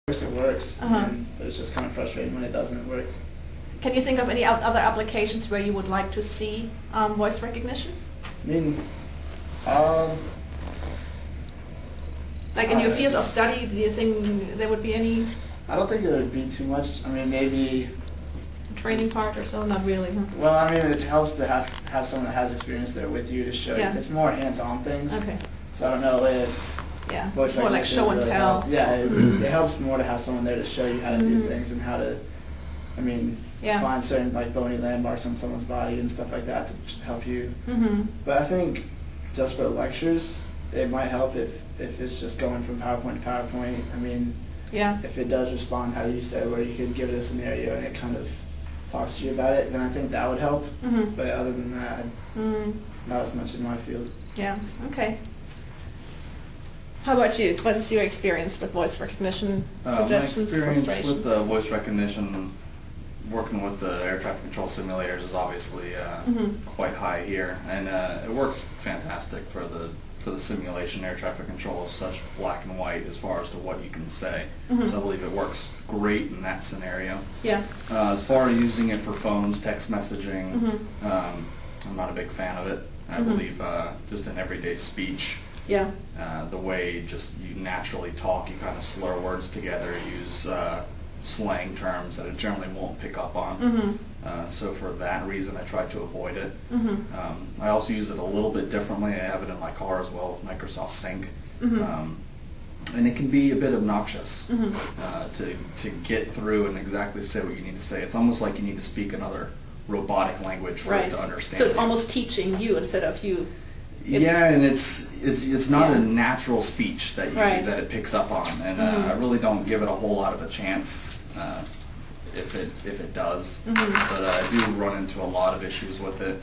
It works, Uh-huh. but it's just kind of frustrating when it doesn't work. Can you think of any other applications where you would like to see voice recognition? I mean, um, Like in your field of study, do you think there would be any I don't think it would be too much. I mean, maybe. training part or so? Not really, huh? Well, I mean, it helps to have someone that has experience there with you to show Yeah. you. It's more hands-on things. Okay, So I don't know if yeah. voice More like recognition show would and really tell. help. Yeah, it helps more to have someone there to show you how to do Mhm. things and how to, I mean, Yeah. find certain like bony landmarks on someone's body and stuff like that to help you. Mm-hmm. But I think just for lectures, it might help if it's just going from PowerPoint to PowerPoint. I mean, Yeah. if it does respond how you said, where you could give it a scenario and it kind of talks to you about it, then I think that would help. Mm-hmm. But other than that, Mm. not as much in my field. Yeah. Okay. How about you? What is your experience with voice recognition? Suggestions, My experience frustrations? with voice recognition, working with the air traffic control simulators, is obviously Mhm. quite high here, and it works fantastic for the simulation. Air traffic control is such black and white as far as to what you can say, Mhm. so I believe it works great in that scenario. Yeah. As far as using it for phones, text messaging, Mhm. I'm not a big fan of it. I Mhm. believe just in everyday speech, Yeah. the way just you naturally talk, you kind of slur words together, use slang terms that it generally won't pick up on. Mm-hmm. So for that reason, I try to avoid it. Mm-hmm. I also use it a little bit differently. I have it in my car as well with Microsoft Sync. Mhm. And it can be a bit obnoxious Mhm. to get through and exactly say what you need to say. It's almost like you need to speak another robotic language for it Right. to understand. So it's you. almost teaching you instead of you. Yeah, and it's not Yeah. a natural speech that Right. that it picks up on, and Mhm. I really don't give it a whole lot of a chance if it does. Mhm. But I do run into a lot of issues with it.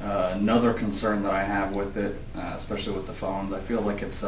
Another concern that I have with it, especially with the phones, I feel like it's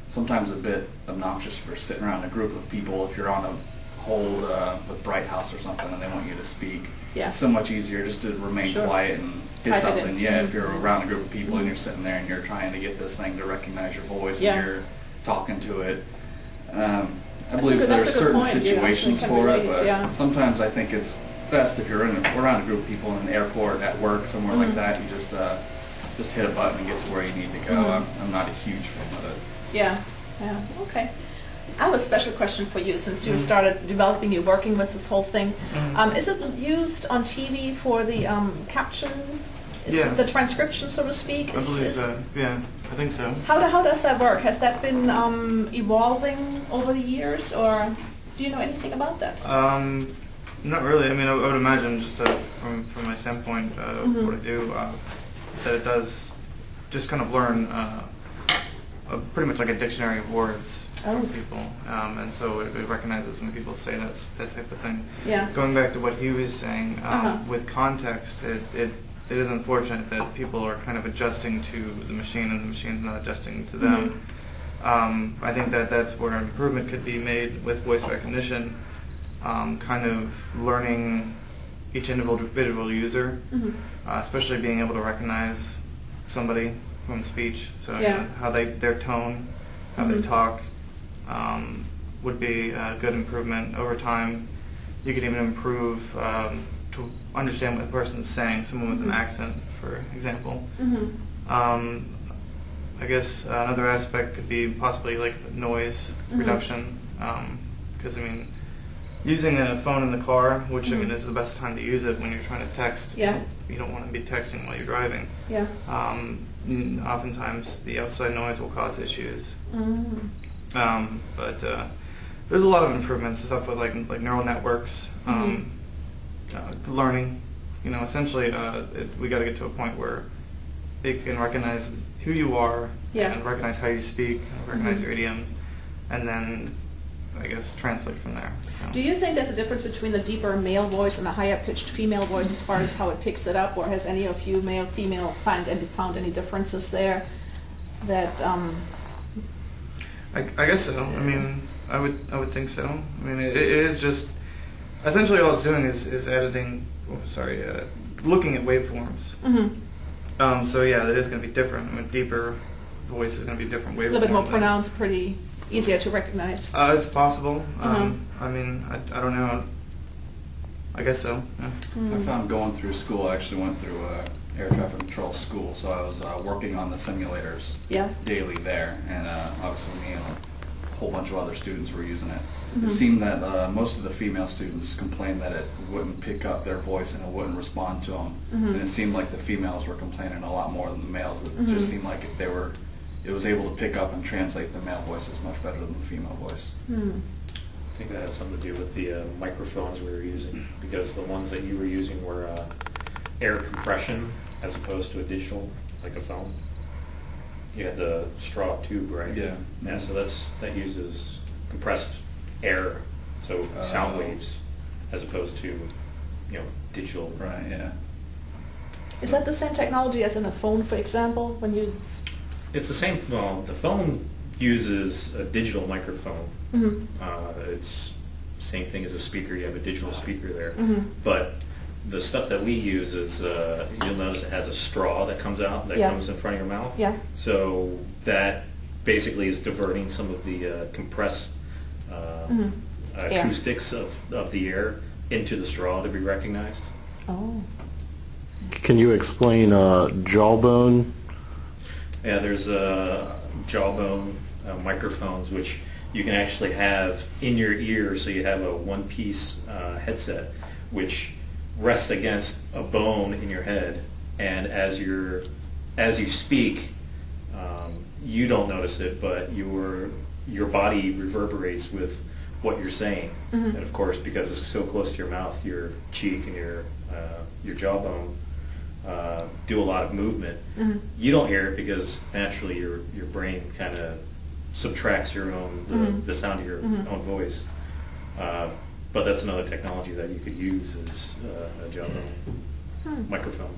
sometimes a bit obnoxious if you're sitting around a group of people. If you're on a hold with Bright House or something and they want you to speak, Yeah. it's so much easier just to remain Sure. quiet and hit Type it something. in. Yeah, if Mhm. you're around a group of people and you're sitting there and you're trying to get this thing to recognize your voice Yeah. and you're talking to it. I That's believe a good- there are that's a good certain point. You situations actually can for it, relate, but yeah. sometimes I think it's best if you're around a group of people in an airport, at work, somewhere Mhm. like that. You just hit a button and get to where you need to go. Mhm. I'm not a huge fan of it. Yeah. Yeah. Okay. I have a special question for you since you Mhm. started developing, you're working with this whole thing. Mhm. Is it used on TV for the caption? Is Yeah. it the transcription, so to speak? I believe so. Yeah, I think so. How does that work? Has that been evolving over the years, or do you know anything about that? Not really. I mean, I would imagine just from my standpoint of Mhm. what I do, that it does just kind of learn pretty much like a dictionary of words Oh. from people, and so it recognizes when people say that type of thing. Yeah. Going back to what he was saying, Uh-huh. with context, it is unfortunate that people are kind of adjusting to the machine and the machine's not adjusting to them. I think that's where improvement could be made with voice recognition, kind of learning each individual user, Mhm. especially being able to recognize somebody from speech. So you Yeah. know, how their tone, how they Mhm. talk, would be a good improvement over time. You could even improve to understand what a person's saying, someone with an Mhm. accent, for example. Mhm. I guess another aspect could be possibly like noise Mhm. reduction, because I mean, using a phone in the car, which I mean Mhm. is the best time to use it when you're trying to text. Yeah. You don't want to be texting while you're driving. Yeah. Oftentimes the outside noise will cause issues. Mm. But there's a lot of improvements, stuff with like neural networks, Mhm. learning. You know, essentially, we got to get to a point where it can recognize who you are Yeah. and recognize how you speak, recognize Mhm. your idioms, and then I guess translate from there. So. Do you think there's a difference between the deeper male voice and the higher pitched female voice as far as how it picks it up, or has any of you, male, female, found any differences there? That I guess so. I mean, I would think so. I mean, it is just essentially all it's doing is editing. Looking at waveforms. mhm. So yeah, that is going to be different. I mean, deeper voice is going to be different waveform. A little bit more pronounced, pretty. easier to recognize. It's possible. Uh-huh. I mean, I don't know. I guess so. Yeah. I found going through school, I actually went through air traffic control school, so I was working on the simulators Yeah. daily there, and obviously me and a whole bunch of other students were using it. Mhm. It seemed that most of the female students complained that it wouldn't pick up their voice and it wouldn't respond to them. Mhm. And it seemed like the females were complaining a lot more than the males. It Mhm. just seemed like it was able to pick up and translate the male voices much better than the female voice. Hmm. I think that has something to do with the microphones we were using, because the ones that you were using were air compression as opposed to a digital, like a phone. You had the straw tube, right? Yeah. Yeah, so that uses compressed air, so sound waves, as opposed to, digital. Right, yeah. Is that the same technology as in a phone, for example, when you... It's the same, well, the phone uses a digital microphone. Mhm. It's same thing as a speaker. You have a digital speaker there. Mhm. But the stuff that we use is, you'll notice it has a straw that comes out, that Yeah. comes in front of your mouth. Yeah. So that basically is diverting some of the compressed Mhm. Air. acoustics of the air into the straw to be recognized. Oh. Can you explain jawbone? Yeah, there's jawbone microphones, which you can actually have in your ear, so you have a one-piece headset, which rests against a bone in your head, and as you speak, you don't notice it, but your body reverberates with what you're saying. Mhm. And of course, because it's so close to your mouth, your cheek and your jawbone do a lot of movement. Mhm. You don't hear it because naturally your brain kind of subtracts your own Mhm. the sound of your Mhm. own voice. But that's another technology that you could use as a jawbone Hmm. microphone.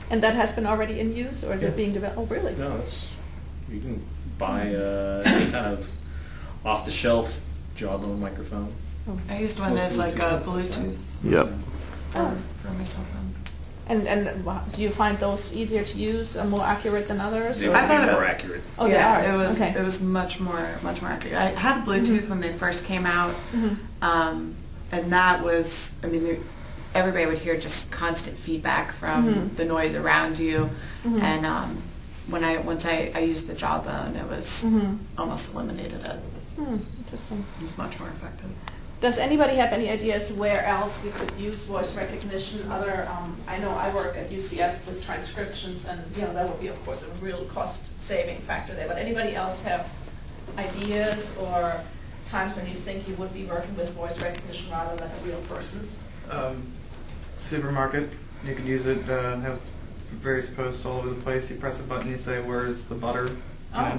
And that has been already in use, or is Yeah. it being developed? Oh, really? No, you can buy any kind of off-the-shelf jawbone microphone. Oh. I used one as like a Bluetooth Yep. Oh. for my cell phone. And do you find those easier to use and more accurate than others? They or- would I found be it- more accurate. Oh, they yeah, are? it was Okay. it was much more accurate. I had Bluetooth when they first came out, Mhm. and that was, I mean, everybody would hear just constant feedback from Mhm. the noise around you, Mhm. and once I used the jawbone, it was Mhm. almost eliminated it. Hmm, interesting. It was much more effective. Does anybody have any ideas where else we could use voice recognition? I know I work at UCF with transcriptions, and that would be, of course, a real cost-saving factor there. But anybody else have ideas or times when you think you would be working with voice recognition rather than a real person? Supermarket, you could use it. Have various posts all over the place. You press a button, you say, "Where's the butter?" Oh.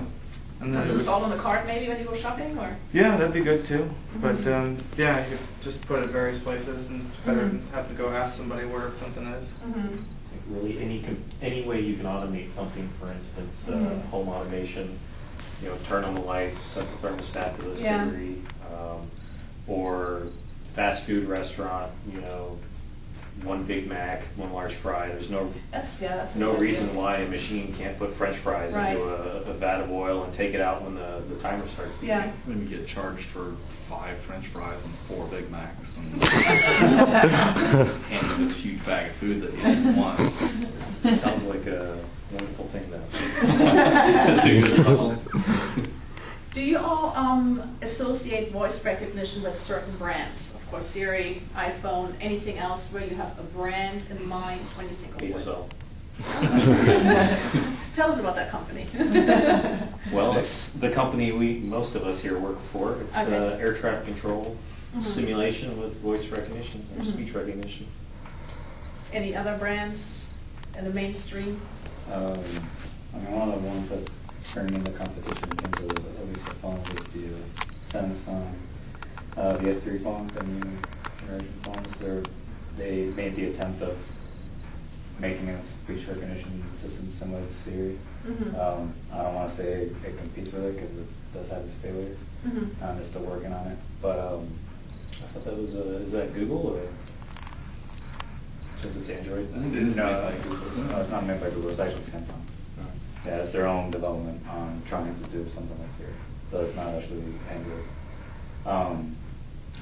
And Does it it would- install on the cart maybe when you go shopping, or? Yeah, that'd be good too. But Mhm. yeah, you could just put it various places, and it's better Mhm. than have to go ask somebody where something is. Mhm. Really, any way you can automate something, for instance, Mhm. home automation, turn on the lights, set the thermostat to this Yeah. degree, or fast food restaurant, one Big Mac, one large fry. There's That's a no good reason idea. why a machine can't put French fries Right. into a vat of oil and take it out when the timer starts beeping. Yeah. Maybe get charged for 5 French fries and 4 Big Macs, and hand you this huge bag of food that you didn't want. It sounds like a wonderful thing, though. That's a good problem. Do you all associate voice recognition with certain brands? Of course, Siri, iPhone, anything else where you have a brand in mind when you think of voice? ASL. Tell us about that company. Well, it's the company most of us here work for. It's Okay. air traffic control Mhm. simulation with voice recognition or Mhm. speech recognition. Any other brands in the mainstream? One of the ones that's earning the competition in terms of at least the phones is the Samsung, the S3 phones, the new generation phones. They made the attempt of making a speech recognition system similar to Siri. Mhm. I don't want to say it competes with it because it does have its failures. Mhm. They're still working on it, but I thought that was is that Google or since it's Android? I think it is no, made by Google. no, it's not made by Google. It's actually Samsung's. Yeah, it's their own development on trying to do something like Siri. so it's not actually Android.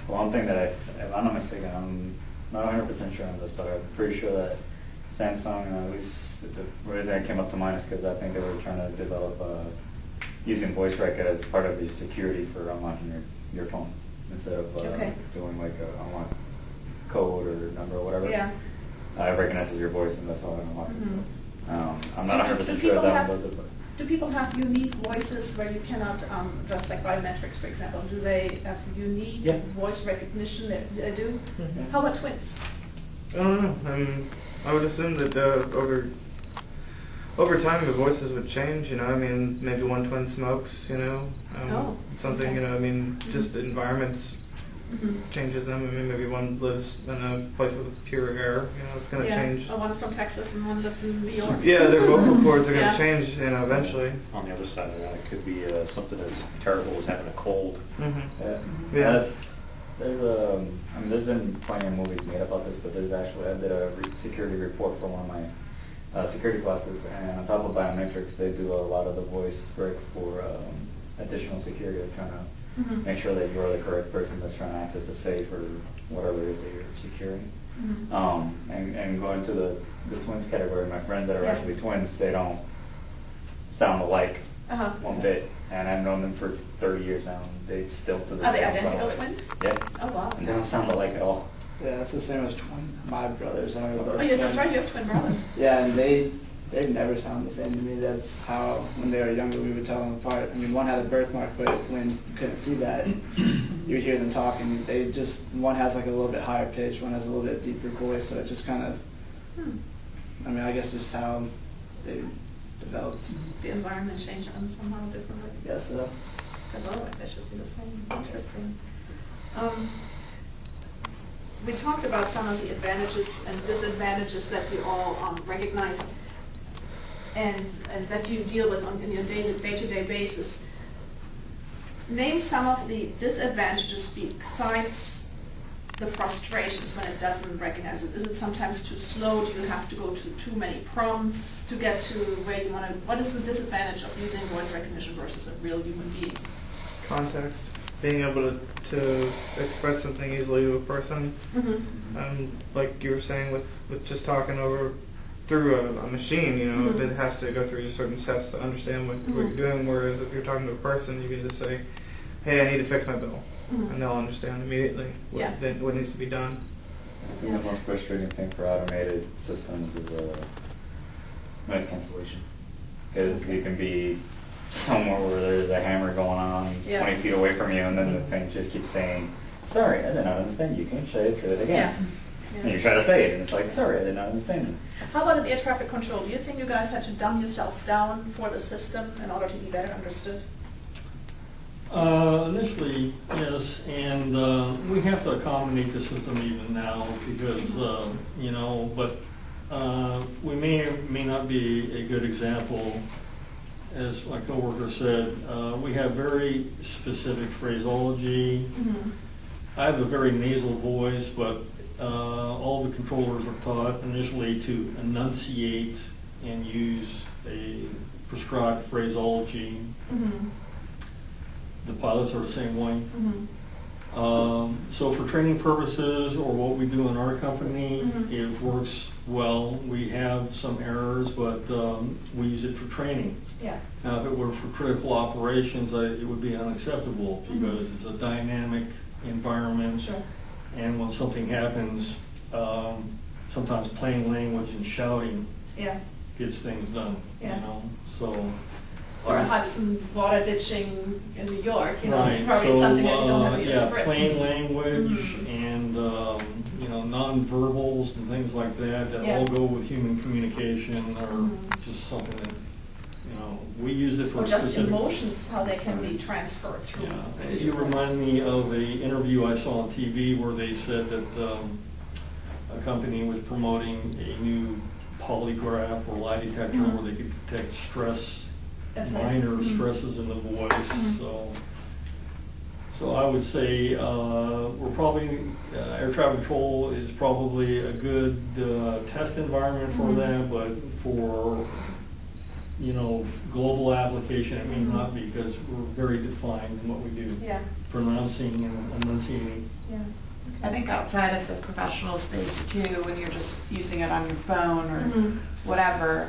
One thing that if I'm not mistaken, I'm not 100% sure on this, but I'm pretty sure that Samsung, at least the reason it came up to mind is because I think they were trying to develop using voice rec as part of your security for unlocking your phone instead of Okay. doing like a unlock code or number or whatever. Yeah. It recognizes your voice and that's how it unlocks Mhm. it. I'm not Do 100% sure people if that have- one does it, but. Do people have unique voices where you cannot, just like biometrics, for example, do they have unique Yeah. voice recognition that they do? Mhm. How about twins? I don't know. I would assume that over time the voices would change. You know, I mean, maybe one twin smokes. You know, Oh, something. okay. You know, I mean, just environments Mhm. changes them. I mean, maybe one lives in a place with pure air. You know, it's going to Yeah. change. Oh, one's from Texas and one lives in New York. Yeah, their vocal cords are going Yeah. to change. You know, eventually. On the other side of that, it could be something as terrible as having a cold. Mm-hmm. Yeah. Yeah. There's been plenty of movies made about this, but there's actually, I did a security report for one of my security classes, and on top of biometrics, they do a lot of the voice work for additional security, of trying to Mhm. make sure that you're the correct person that's trying to access the safe or whatever it is that you're securing. Mhm. And going to the twins category, my friends that are Yeah. actually twins, they don't sound alike Uh-huh. one bit, and I've known them for 30 years now, and they still to this Are they day don't sound identical alike. twins? Yeah, Oh, wow. and they don't sound alike at all. Yeah, it's the same as my brothers. I mean, Oh, yeah, that's right, you have twin brothers. Yeah, and they never sound the same to me. That's how, when they were younger, we would tell them apart. I mean, one had a birthmark, but when you couldn't see that, you would hear them talk, and they just, one has like a little bit higher pitch, one has a little bit deeper voice, so it just kind of, Hmm. I mean, I guess just how they developed. The environment changed them somehow differently. Yes, so. Because otherwise they should be the same. Interesting. We talked about some of the advantages and disadvantages that you all recognize and that you deal with in your day-to-day basis. Name some of the disadvantages besides the frustrations when it doesn't recognize it. Is it sometimes too slow? Do you have to go to too many prompts to get to where you want to? What is the disadvantage of using voice recognition versus a real human being? Context. Being able to express something easily to a person. Mm-hmm. Like you were saying with just talking over through a machine, you know, Mhm. it has to go through certain steps to understand what Mhm. you're doing, whereas if you're talking to a person, you can just say, hey, I need to fix my bill, Mhm. and they'll understand immediately Yeah. what needs to be done. I think the most frustrating thing for automated systems is noise cancellation. Because you can be somewhere where there's a hammer going on Yeah. 20 feet away from you, and then the thing just keeps saying, sorry, I did not understand you. Can you say it again? Yeah. And you try to say it, and it's like, sorry, I did not understand you. How about in air traffic control? Do you think you guys had to dumb yourselves down for the system in order to be better understood? Initially, yes, and we have to accommodate the system even now because, but we may or may not be a good example. As my coworker said, we have very specific phraseology. Mm-hmm. I have a very nasal voice, but all the controllers are taught initially to enunciate and use a prescribed phraseology. Mm-hmm. The pilots are the same way. Mm-hmm. So for training purposes or what we do in our company, Mhm. it works well. We have some errors, but we use it for training. Yeah. Now, if it were for critical operations, it would be unacceptable Mhm. because it's a dynamic environment. Sure. And when something happens, sometimes plain language and shouting Yeah. gets things done, Yeah. so. Or Hudson water ditching in New York, it's Right, probably so, something that you don't have in your yeah, script. plain language Mhm. and, non-verbals and things like that Yeah. all go with human communication or Mhm. just something that, we use it for Or a just specific. emotions, how they can be transferred through. Yeah, you remind me of a interview I saw on TV where they said that a company was promoting a new polygraph or lie detector Mhm. where they could detect stress, That's right. minor Mhm. stresses in the voice. Mhm. So I would say we're probably air traffic control is probably a good test environment for Mhm. that, but for you know, global application, it may not be, because we're very defined in what we do. Yeah, Pronouncing and enunciating. yeah. I think outside of the professional space too, when you're just using it on your phone or Mhm. whatever,